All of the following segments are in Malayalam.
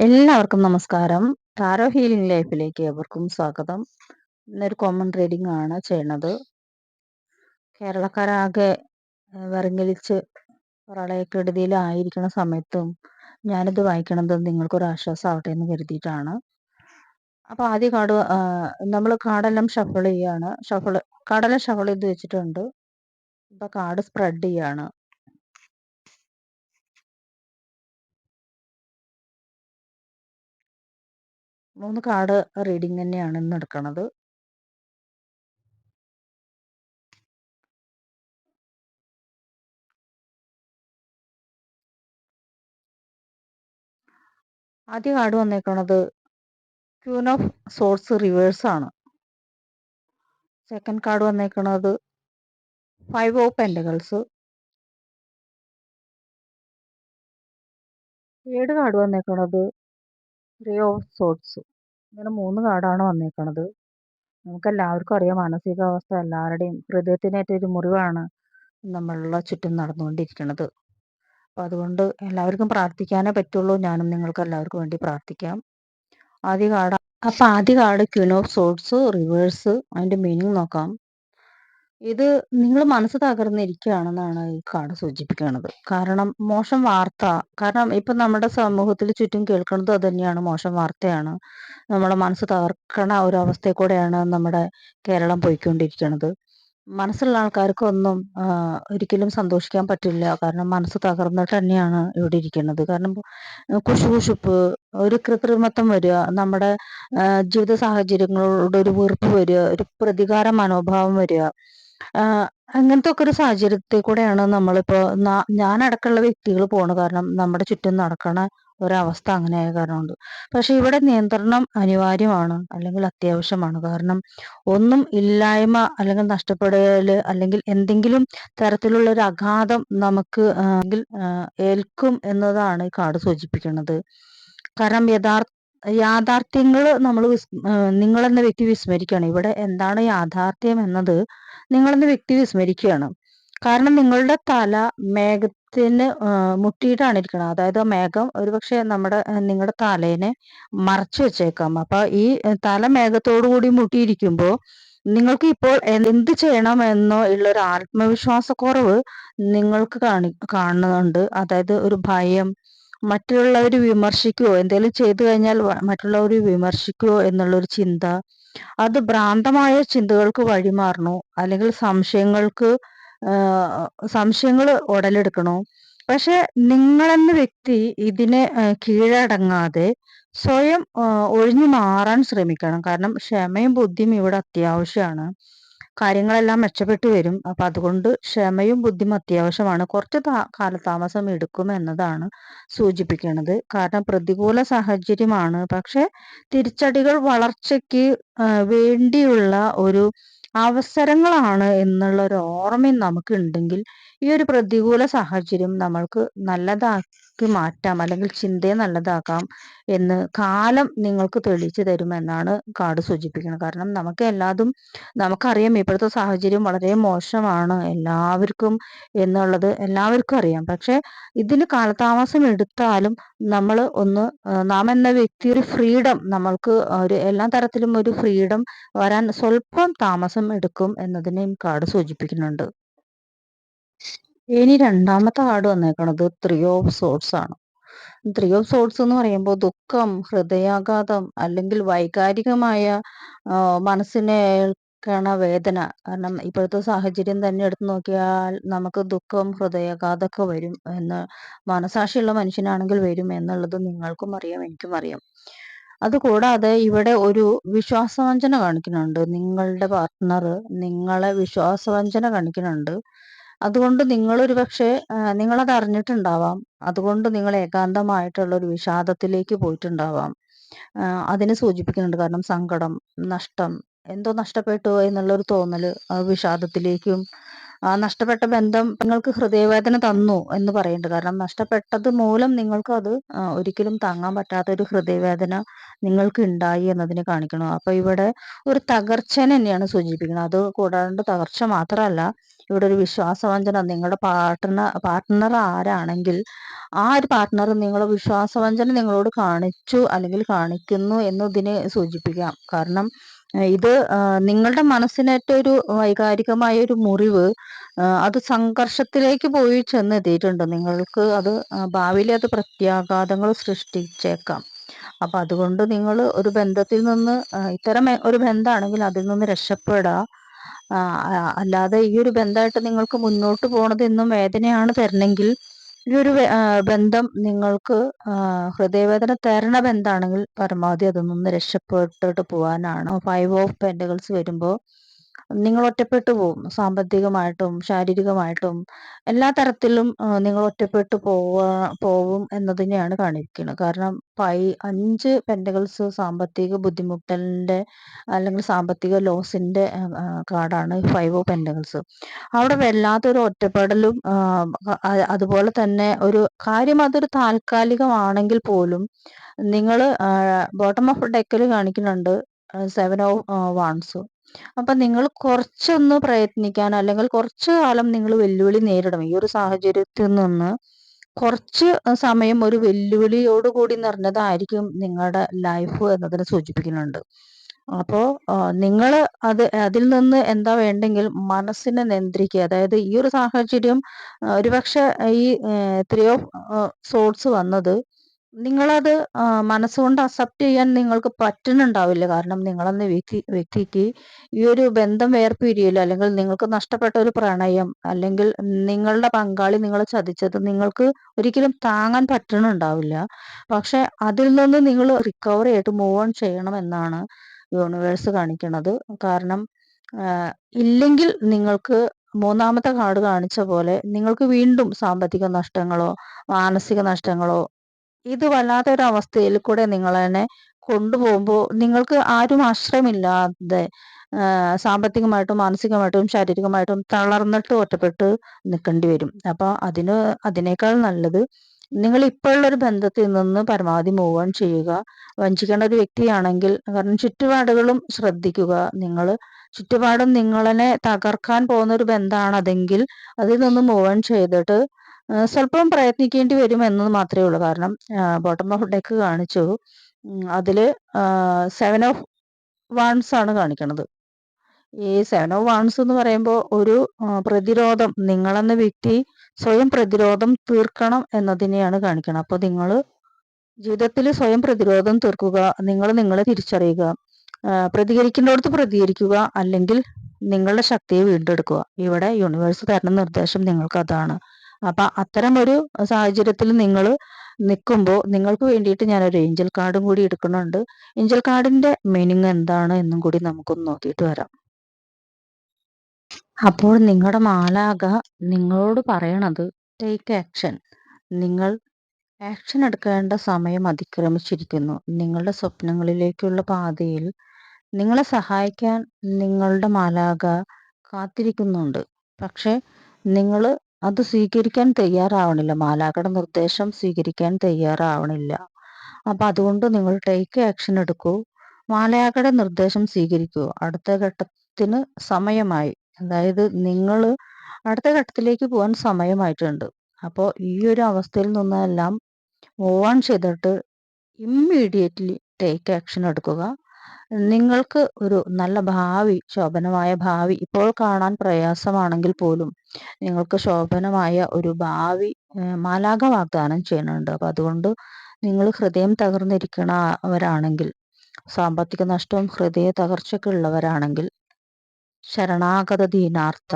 എല്ലാവർക്കും നമസ്കാരം. ടാരോ ഹീലിംഗ് ലൈഫിലേക്ക് ഏവർക്കും സ്വാഗതം. ഇന്നൊരു കോമൺ റീഡിംഗ് ആണ് ചെയ്യണത്. കേരളക്കാരാകെ വിറങ്ങലിച്ച് പ്രളയക്കെടുതിയിലായിരിക്കുന്ന സമയത്തും ഞാനിത് വായിക്കണത് നിങ്ങൾക്കൊരു ആശ്വാസമാവട്ടെ എന്ന് കരുതിയിട്ടാണ്. അപ്പൊ ആദ്യ കാർഡ് നമ്മൾ കാർഡെല്ലാം ഷഫിൾ ചെയ്യാണ്. കാർഡെല്ലാം ഷഫിൾ ചെയ്ത് വെച്ചിട്ടുണ്ട്. ഇപ്പൊ കാർഡ് സ്പ്രെഡ് ചെയ്യാണ്. മൂന്ന് കാർഡ് റീഡിംഗ് തന്നെയാണ് ഇന്ന് എടുക്കണത്. ആദ്യ കാർഡ് വന്നേക്കണത് ക്വീൻ ഓഫ് സോർട്സ് റിവേഴ്സ് ആണ്. സെക്കൻഡ് കാർഡ് വന്നേക്കണത് 5 ഓഫ് പെന്റക്കിൾസ്. തേർഡ് കാർഡ് വന്നേക്കണത് 3 ഓഫ് സോർട്സ്. ഇങ്ങനെ 3 കാർഡാണ് വന്നേക്കണത്. നമുക്കെല്ലാവർക്കും അറിയാം, മാനസികാവസ്ഥ എല്ലാവരുടെയും ഹൃദയത്തിനേറ്റൊരു മുറിവാണ് നമ്മളുടെ ചുറ്റും നടന്നുകൊണ്ടിരിക്കുന്നത്. അപ്പം അതുകൊണ്ട് എല്ലാവർക്കും പ്രാർത്ഥിക്കാനേ പറ്റുള്ളൂ. ഞാനും നിങ്ങൾക്ക് എല്ലാവർക്കും വേണ്ടി പ്രാർത്ഥിക്കാം. ആദ്യ card Queen of swords reverse. അതിന്റെ മീനിങ് നോക്കാം. ഇത് നിങ്ങൾ മനസ്സ് തകർന്നിരിക്കുകയാണെന്നാണ് ഈ കാർഡ് സൂചിപ്പിക്കുന്നത്. കാരണം മോശം വാർത്ത, കാരണം ഇപ്പൊ നമ്മുടെ സമൂഹത്തിൽ ചുറ്റും കേൾക്കുന്നത് അത് തന്നെയാണ്, മോശം വാർത്തയാണ്. നമ്മുടെ മനസ്സ് തകർക്കണ ഒരു അവസ്ഥയിൽ കൂടെയാണ് നമ്മുടെ കേരളം പോയിക്കൊണ്ടിരിക്കുന്നത്. മനസ്സുള്ള ആൾക്കാർക്കൊന്നും ഒരിക്കലും സന്തോഷിക്കാൻ പറ്റില്ല. കാരണം മനസ്സ് തകർന്നിട്ട് തന്നെയാണ് ഇവിടെ ഇരിക്കുന്നത്. കാരണം കുശുകുശുപ്പ്, ഒരു കൃത്രിമത്വം വരിക, നമ്മുടെ ജീവിത സാഹചര്യങ്ങളോട് ഒരു വെറുപ്പ് വരിക, ഒരു പ്രതികാര മനോഭാവം വരിക. അങ്ങനത്തെ ഒക്കെ ഒരു സാഹചര്യത്തിൽ കൂടെയാണ് നമ്മളിപ്പോ ഞാനടക്കമുള്ള വ്യക്തികൾ പോണ. കാരണം നമ്മുടെ ചുറ്റും നടക്കണ ഒരവസ്ഥ അങ്ങനെ ആയ കാരണമുണ്ട്. പക്ഷെ ഇവിടെ നിയന്ത്രണം അനിവാര്യമാണ്, അല്ലെങ്കിൽ അത്യാവശ്യമാണ്. കാരണം ഒന്നും ഇല്ലായ്മ അല്ലെങ്കിൽ നഷ്ടപ്പെടല് അല്ലെങ്കിൽ എന്തെങ്കിലും തരത്തിലുള്ള ഒരു ആഘാതം നമുക്ക് ഏൽക്കും എന്നതാണ് ഈ കാർഡ് സൂചിപ്പിക്കുന്നത്. കാരണം യാഥാർത്ഥ്യങ്ങൾ നമ്മൾ നിങ്ങളെന്ന വ്യക്തി വിസ്മരിക്കുകയാണ്. ഇവിടെ എന്താണ് യാഥാർത്ഥ്യം എന്നത് നിങ്ങളെന്ന വ്യക്തി വിസ്മരിക്കുകയാണ്. കാരണം നിങ്ങളുടെ തല മേഘത്തിന് മുട്ടിയിട്ടാണ് ഇരിക്കുന്നത്. അതായത് മേഘം ഒരുപക്ഷെ നിങ്ങളുടെ തലേനെ മറച്ചു വെച്ചേക്കാം. അപ്പൊ ഈ തല മേഘത്തോടു കൂടി മുട്ടിയിരിക്കുമ്പോൾ നിങ്ങൾക്ക് ഇപ്പോൾ എന്ത് ചെയ്യണമെന്നോ ഉള്ള ഒരു ആത്മവിശ്വാസക്കുറവ് നിങ്ങൾക്ക് കാണുന്നുണ്ട്. അതായത് ഒരു ഭയം, മറ്റുള്ളവർ വിമർശിക്കുവോ, എന്തെങ്കിലും ചെയ്തു കഴിഞ്ഞാൽ മറ്റുള്ളവർ വിമർശിക്കുവോ എന്നുള്ളൊരു ചിന്ത, അത് ഭ്രാന്തമായ ചിന്തകൾക്ക് വഴിമാറണോ, അല്ലെങ്കിൽ സംശയങ്ങൾ ഉടലെടുക്കണോ. പക്ഷെ നിങ്ങളെന്ന വ്യക്തി ഇതിനെ കീഴടങ്ങാതെ സ്വയം ഒഴിഞ്ഞു മാറാൻ ശ്രമിക്കണം. കാരണം ക്ഷമയും ബുദ്ധിയും ഇവിടെ അത്യാവശ്യമാണ്. കാര്യങ്ങളെല്ലാം മെച്ചപ്പെട്ടു വരും. അപ്പൊ അതുകൊണ്ട് ക്ഷമയും ബുദ്ധിയും അത്യാവശ്യമാണ്. കുറച്ച് കാലതാമസം എടുക്കും എന്നതാണ് സൂചിപ്പിക്കുന്നത്. കാരണം പ്രതികൂല സാഹചര്യമാണ്, പക്ഷെ തിരിച്ചടികൾ വളർച്ചയ്ക്ക് വേണ്ടിയുള്ള ഒരു അവസരങ്ങളാണ് എന്നുള്ള ഒരു ഓർമ്മയും നമുക്ക് ഉണ്ടെങ്കിൽ ഈ ഒരു പ്രതികൂല സാഹചര്യം നമ്മൾക്ക് നല്ലതാക്കി മാറ്റാം, അല്ലെങ്കിൽ ചിന്തയെ നല്ലതാക്കാം എന്ന് കാലം നിങ്ങൾക്ക് തെളിയിച്ചു തരുമെന്നാണ് കാർഡ് സൂചിപ്പിക്കുന്നത്. കാരണം നമുക്കറിയാം ഇപ്പോഴത്തെ സാഹചര്യം വളരെ മോശമാണ് എല്ലാവർക്കും എന്നുള്ളത് എല്ലാവർക്കും അറിയാം. പക്ഷെ ഇതിന് കാലതാമസം എടുത്താലും നാം എന്ന വ്യക്തി ഒരു ഫ്രീഡം, നമ്മൾക്ക് എല്ലാ തരത്തിലും ഒരു ഫ്രീഡം വരാൻ സ്വല്പം താമസം എടുക്കും എന്നതിനെയും കാർഡ് സൂചിപ്പിക്കുന്നുണ്ട്. ഇനി രണ്ടാമത്തെ കാർഡ് വന്നേക്കണത് 3 ഓഫ് സോർട്സ് ആണ്. 3 ഓഫ് സോർട്സ് എന്ന് പറയുമ്പോൾ ദുഃഖം, ഹൃദയാഘാതം, അല്ലെങ്കിൽ വൈകാരികമായ മനസ്സിനെ ഏൽക്കണ വേദന. കാരണം ഇപ്പോഴത്തെ സാഹചര്യം തന്നെ എടുത്തു നോക്കിയാൽ നമുക്ക് ദുഃഖം, ഹൃദയാഘാതമൊക്കെ വരും എന്ന് മനസാക്ഷിയുള്ള മനുഷ്യനാണെങ്കിൽ വരും എന്നുള്ളത് നിങ്ങൾക്കും അറിയാം, എനിക്കും അറിയാം. അതുകൂടാതെ ഇവിടെ ഒരു വിശ്വാസവഞ്ചന കാണിക്കുന്നുണ്ട്. നിങ്ങളുടെ പാർട്ട്ണർ നിങ്ങളെ വിശ്വാസവഞ്ചന കാണിക്കുന്നുണ്ട്. അതുകൊണ്ട് നിങ്ങളൊരു പക്ഷേ നിങ്ങളത് അറിഞ്ഞിട്ടുണ്ടാവാം. അതുകൊണ്ട് നിങ്ങൾ ഏകാന്തമായിട്ടുള്ള ഒരു വിഷാദത്തിലേക്ക് പോയിട്ടുണ്ടാവാം. അതിനെ സൂചിപ്പിക്കുന്നുണ്ട്. കാരണം സങ്കടം, നഷ്ടം, എന്തോ നഷ്ടപ്പെട്ടു എന്നുള്ളൊരു തോന്നല് വിഷാദത്തിലേക്കും, നഷ്ടപ്പെട്ട ബന്ധം നിങ്ങൾക്ക് ഹൃദയവേദന തന്നു എന്ന് പറയുന്നുണ്ട്. കാരണം നഷ്ടപ്പെട്ടത് മൂലം നിങ്ങൾക്ക് അത് ഒരിക്കലും താങ്ങാൻ പറ്റാത്ത ഒരു ഹൃദയവേദന നിങ്ങൾക്ക് ഉണ്ടായി എന്നതിനെ കാണിക്കണം. അപ്പൊ ഇവിടെ ഒരു തകർച്ചനെ തന്നെയാണ് സൂചിപ്പിക്കുന്നത്. അത് കൂടാണ്ട് തകർച്ച മാത്രമല്ല, ഇവിടെ ഒരു വിശ്വാസവഞ്ചന നിങ്ങളുടെ പാർട്ട്ണർ ആരാണെങ്കിൽ ആ ഒരു പാർട്ട്ണർ നിങ്ങളെ വിശ്വാസവഞ്ചന നിങ്ങളോട് കാണിച്ചു അല്ലെങ്കിൽ കാണിക്കുന്നു എന്നതിനെ സൂചിപ്പിക്കാം. കാരണം ഇത് നിങ്ങളുടെ മനസ്സിനേറ്റൊരു വൈകാരികമായ ഒരു മുറിവ് അത് സംഘർഷത്തിലേക്ക് പോയി ചെന്നെത്തിയിട്ടുണ്ട്. നിങ്ങൾക്ക് അത് ഭാവിയിൽ അത് പ്രത്യാഘാതങ്ങൾ സൃഷ്ടിച്ചേക്കാം. അപ്പൊ അതുകൊണ്ട് നിങ്ങൾ ഒരു ബന്ധത്തിൽ നിന്ന് ഇത്തരം ഒരു ബന്ധമാണെങ്കിൽ അതിൽ നിന്ന് രക്ഷപ്പെടുക. അല്ലാതെ ഈ ഒരു ബന്ധമായിട്ട് നിങ്ങൾക്ക് മുന്നോട്ട് പോണത് എന്നും വേദനയാണ് തരണമെങ്കിൽ ഈ ഒരു ബന്ധം നിങ്ങൾക്ക് ഹൃദയവേദന തരണ ബന്ധമാണെങ്കിൽ പരമാവധി അതിൽ നിന്ന് രക്ഷപ്പെട്ടിട്ട് പോകാനാണ്. 5 ഓഫ് പെന്റക്കിൾസ് വരുമ്പോൾ നിങ്ങൾ ഒറ്റപ്പെട്ടു പോകും. സാമ്പത്തികമായിട്ടും ശാരീരികമായിട്ടും എല്ലാ തരത്തിലും നിങ്ങൾ ഒറ്റപ്പെട്ടു പോവും എന്നതിനെയാണ് കാണിക്കുന്നത്. കാരണം 5 പെന്റക്കിൾസ് സാമ്പത്തിക ബുദ്ധിമുട്ടലിന്റെ അല്ലെങ്കിൽ സാമ്പത്തിക ലോസിന്റെ കാർഡാണ് 5 ഓഫ് പെന്റക്കിൾസ്. അവിടെ വല്ലാത്തൊരു ഒറ്റപ്പെടലും അതുപോലെ തന്നെ ഒരു കാര്യം അതൊരു താൽക്കാലികമാണെങ്കിൽ പോലും നിങ്ങൾ ബോട്ടം ഓഫ് ഡെക്കിൽ കാണിക്കുന്നുണ്ട് 7 ഓഫ് വാൺസ്. അപ്പൊ നിങ്ങൾ കുറച്ചൊന്ന് പ്രയത്നിക്കാൻ അല്ലെങ്കിൽ കുറച്ചു കാലം നിങ്ങൾ വെല്ലുവിളി നേരിടണം. ഈ ഒരു സാഹചര്യത്തിൽ നിന്ന് കുറച്ച് സമയം ഒരു വെല്ലുവിളിയോട് കൂടി നിറഞ്ഞതായിരിക്കും നിങ്ങളുടെ ലൈഫ് എന്നതിനെ സൂചിപ്പിക്കുന്നുണ്ട്. അപ്പോ നിങ്ങൾ അതിൽ നിന്ന് എന്താ വേണ്ടെങ്കിൽ മനസ്സിനെ നിയന്ത്രിക്കുക. അതായത് ഈ ഒരു സാഹചര്യം ഒരുപക്ഷെ ഈ 3 ഓഫ് സോർട്സ് വന്നത് നിങ്ങളത് മനസ്സുകൊണ്ട് അക്സെപ്റ്റ് ചെയ്യാൻ നിങ്ങൾക്ക് പറ്റുന്നുണ്ടാവില്ല. കാരണം നിങ്ങളെന്ന വ്യക്തിക്ക് ഈ ഒരു ബന്ധം വേർപിരിയലോ അല്ലെങ്കിൽ നിങ്ങൾക്ക് നഷ്ടപ്പെട്ട ഒരു പ്രണയം അല്ലെങ്കിൽ നിങ്ങളുടെ പങ്കാളി നിങ്ങളെ ചതിച്ചത് നിങ്ങൾക്ക് ഒരിക്കലും താങ്ങാൻ പറ്റുന്നുണ്ടാവില്ല. പക്ഷെ അതിൽ നിന്ന് നിങ്ങൾ റിക്കവർ ചെയ്തിട്ട് മൂവ് ഓൺ ചെയ്യണം എന്നാണ് യൂണിവേഴ്സ് കാണിക്കുന്നത്. കാരണം ഇല്ലെങ്കിൽ നിങ്ങൾക്ക് മൂന്നാമത്തെ കാർഡ് കാണിച്ച പോലെ നിങ്ങൾക്ക് വീണ്ടും സാമ്പത്തിക നഷ്ടങ്ങളോ മാനസിക നഷ്ടങ്ങളോ ഇത് വല്ലാത്തൊരു അവസ്ഥയിൽ കൂടെ നിങ്ങളെന്നെ കൊണ്ടുപോകുമ്പോൾ നിങ്ങൾക്ക് ആരും ആശ്രയമില്ലാതെ സാമ്പത്തികമായിട്ടും മാനസികമായിട്ടും ശാരീരികമായിട്ടും തളർന്നിട്ട് ഒറ്റപ്പെട്ട് നിൽക്കേണ്ടി വരും. അപ്പൊ അതിനേക്കാൾ നല്ലത് നിങ്ങൾ ഇപ്പോഴുള്ള ഒരു ബന്ധത്തിൽ നിന്ന് പരമാവധി മൂവ് ഓൺ ചെയ്യുക. വഞ്ചിക്കേണ്ട ഒരു വ്യക്തിയാണെങ്കിൽ കാരണം ചുറ്റുപാടുകളും ശ്രദ്ധിക്കുക. നിങ്ങൾ ചുറ്റുപാടും നിങ്ങളെ തകർക്കാൻ പോകുന്ന ഒരു ബന്ധമാണ് അതെങ്കിൽ അതിൽ നിന്ന് മൂവ് ഓൺ ചെയ്തിട്ട് സ്വല്പം പ്രയത്നിക്കേണ്ടി വരും എന്നത് മാത്രമേ ഉള്ളൂ. കാരണം ബോട്ടം ഓഫ് ഡെക്ക് കാണിച്ചു അതില് 7 ഓഫ് വാൺസ് ആണ് കാണിക്കുന്നത്. ഈ 7 ഓഫ് വാൺസ് എന്ന് പറയുമ്പോൾ ഒരു പ്രതിരോധം നിങ്ങളെന്ന വ്യക്തി സ്വയം പ്രതിരോധം തീർക്കണം എന്നതിനെയാണ് കാണിക്കണം. അപ്പൊ നിങ്ങൾ ജീവിതത്തിൽ സ്വയം പ്രതിരോധം തീർക്കുക. നിങ്ങൾ നിങ്ങളെ തിരിച്ചറിയുക. പ്രതികരിക്കേണ്ടടുത്ത് പ്രതികരിക്കുക. അല്ലെങ്കിൽ നിങ്ങളുടെ ശക്തിയെ വീണ്ടെടുക്കുക. ഇവിടെ യൂണിവേഴ്സ് തരുന്ന നിർദ്ദേശം നിങ്ങൾക്ക് അതാണ്. അപ്പൊ അത്തരം ഒരു സാഹചര്യത്തിൽ നിങ്ങൾ നിൽക്കുമ്പോൾ നിങ്ങൾക്ക് വേണ്ടിയിട്ട് ഞാനൊരു ഏഞ്ചൽ കാർഡും കൂടി എടുക്കുന്നുണ്ട്. ഏഞ്ചൽ കാർഡിന്റെ മീനിങ് എന്താണ് എന്നും കൂടി നമുക്കൊന്ന് നോക്കിയിട്ട് വരാം. അപ്പോൾ നിങ്ങളുടെ മാലാഖ നിങ്ങളോട് പറയണത് ടേക്ക് ആക്ഷൻ. നിങ്ങൾ ആക്ഷൻ എടുക്കേണ്ട സമയം അതിക്രമിച്ചിരിക്കുന്നു. നിങ്ങളുടെ സ്വപ്നങ്ങളിലേക്കുള്ള പാതയിൽ നിങ്ങളെ സഹായിക്കാൻ നിങ്ങളുടെ മാലാഖ കാത്തിരിക്കുന്നുണ്ട്. പക്ഷെ നിങ്ങൾ അത് സ്വീകരിക്കാൻ തയ്യാറാവണില്ല. മാലാഖയുടെ നിർദ്ദേശം സ്വീകരിക്കാൻ തയ്യാറാവണില്ല. അപ്പൊ അതുകൊണ്ട് നിങ്ങൾ ടേക്ക് ആക്ഷൻ എടുക്കൂ. മാലാഖയുടെ നിർദ്ദേശം സ്വീകരിക്കൂ. അടുത്ത ഘട്ടത്തിന് സമയമായി. അതായത് നിങ്ങൾ അടുത്ത ഘട്ടത്തിലേക്ക് പോകാൻ സമയമായിട്ടുണ്ട്. അപ്പോൾ ഈ ഒരു അവസ്ഥയിൽ നിന്നെല്ലാം മൂവ് ഓൺ ചെയ്തിട്ട് ഇമ്മീഡിയറ്റ്ലി ടേക്ക് ആക്ഷൻ എടുക്കുക. നിങ്ങൾക്ക് ഒരു നല്ല ഭാവി, ശോഭനമായ ഭാവി ഇപ്പോൾ കാണാൻ പ്രയാസമാണെങ്കിൽ പോലും നിങ്ങൾക്ക് ശോഭനമായ ഒരു ഭാവി മാലാഖ വാഗ്ദാനം ചെയ്യുന്നുണ്ട്. അപ്പൊ അതുകൊണ്ട് നിങ്ങൾ ഹൃദയം തകർന്നിരിക്കണവരാണെങ്കിൽ, സാമ്പത്തിക നഷ്ടവും ഹൃദയ തകർച്ചയൊക്കെ ഉള്ളവരാണെങ്കിൽ, ശരണാഗത ദീനാർത്ഥ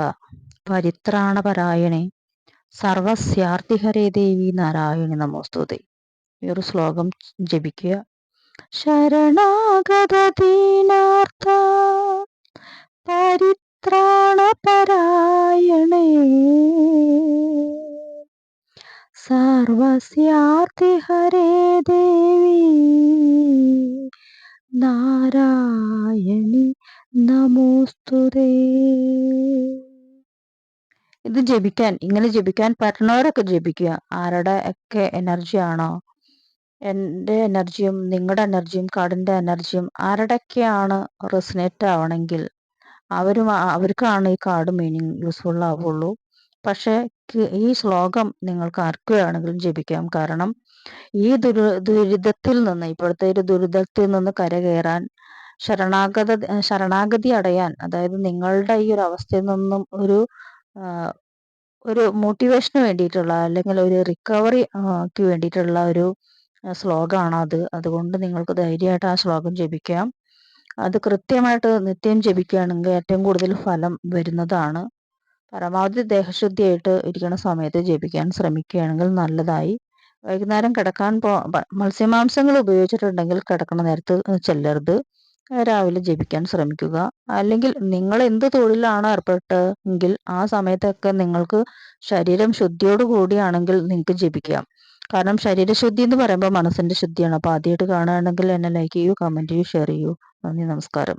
പരിത്രാണപരായണേ സർവസ്യാർത്തിഹരേ ദേവി നാരായണി നമോസ്തുതേ. ഈ ഒരു ശ്ലോകം ജപിക്കുക. ശരണാഗത ദീനാർത്ഥ പരിത്രാണപരായണേ സർവസ്യാർത്തിഹരേ ദേവി നാരായണി നമോസ്തുതേ. ഇത് ഇങ്ങനെ ജപിക്കാൻ പറ്റുന്നവരൊക്കെ ജപിക്കുക. ആരുടെ ഒക്കെ എനർജി ആണോ, എൻ്റെ എനർജിയും നിങ്ങളുടെ എനർജിയും കാർഡിന്റെ എനർജിയും ആരുടെയൊക്കെയാണ് റെസിനേറ്റ് ആവണമെങ്കിൽ അവർക്കാണ് ഈ കാർഡ് മീനിങ് യൂസ്ഫുൾ ആവുള്ളൂ. പക്ഷേ ഈ ശ്ലോകം നിങ്ങൾക്ക് ആർക്ക് വേണമെങ്കിലും ജപിക്കാം. കാരണം ഈ ദുരിതത്തിൽ നിന്ന്, ഇപ്പോഴത്തെ ഒരു ദുരിതത്തിൽ നിന്ന് കരകയറാൻ, ശരണാഗതി അടയാൻ, അതായത് നിങ്ങളുടെ ഈ ഒരു അവസ്ഥയിൽ നിന്നും ഒരു മോട്ടിവേഷന് വേണ്ടിയിട്ടുള്ള, അല്ലെങ്കിൽ ഒരു റിക്കവറിക്ക് വേണ്ടിയിട്ടുള്ള ഒരു ശ്ലോകമാണ് അത്. അതുകൊണ്ട് നിങ്ങൾക്ക് ധൈര്യമായിട്ട് ആ ശ്ലോകം ജപിക്കാം. അത് കൃത്യമായിട്ട് നിത്യം ജപിക്കുകയാണെങ്കിൽ ഏറ്റവും കൂടുതൽ ഫലം വരുന്നതാണ്. പരമാവധി ദേഹശുദ്ധിയായിട്ട് ഇരിക്കുന്ന സമയത്ത് ജപിക്കാൻ ശ്രമിക്കുകയാണെങ്കിൽ നല്ലതായി. വൈകുന്നേരം കിടക്കാൻ മത്സ്യമാംസങ്ങൾ ഉപയോഗിച്ചിട്ടുണ്ടെങ്കിൽ കിടക്കണ നേരത്ത് ചെല്ലരുത്. രാവിലെ ജപിക്കാൻ ശ്രമിക്കുക. അല്ലെങ്കിൽ നിങ്ങൾ എന്ത് തൊഴിലാണ് ഏർപ്പെട്ടെങ്കിൽ ആ സമയത്തൊക്കെ നിങ്ങൾക്ക് ശരീരം ശുദ്ധിയോട് കൂടിയാണെങ്കിൽ നിങ്ങൾക്ക് ജപിക്കാം. കാരണം ശരീരശുദ്ധി എന്ന് പറയുമ്പോൾ മനസ്സിന്റെ ശുദ്ധിയാണ്. അപ്പോൾ ആദ്യമായിട്ട് കാണുകയാണെങ്കിൽ എന്നെ ലൈക്ക് ചെയ്യൂ, കമന്റ് ചെയ്യൂ, ഷെയർ ചെയ്യൂ. നന്ദി, നമസ്കാരം.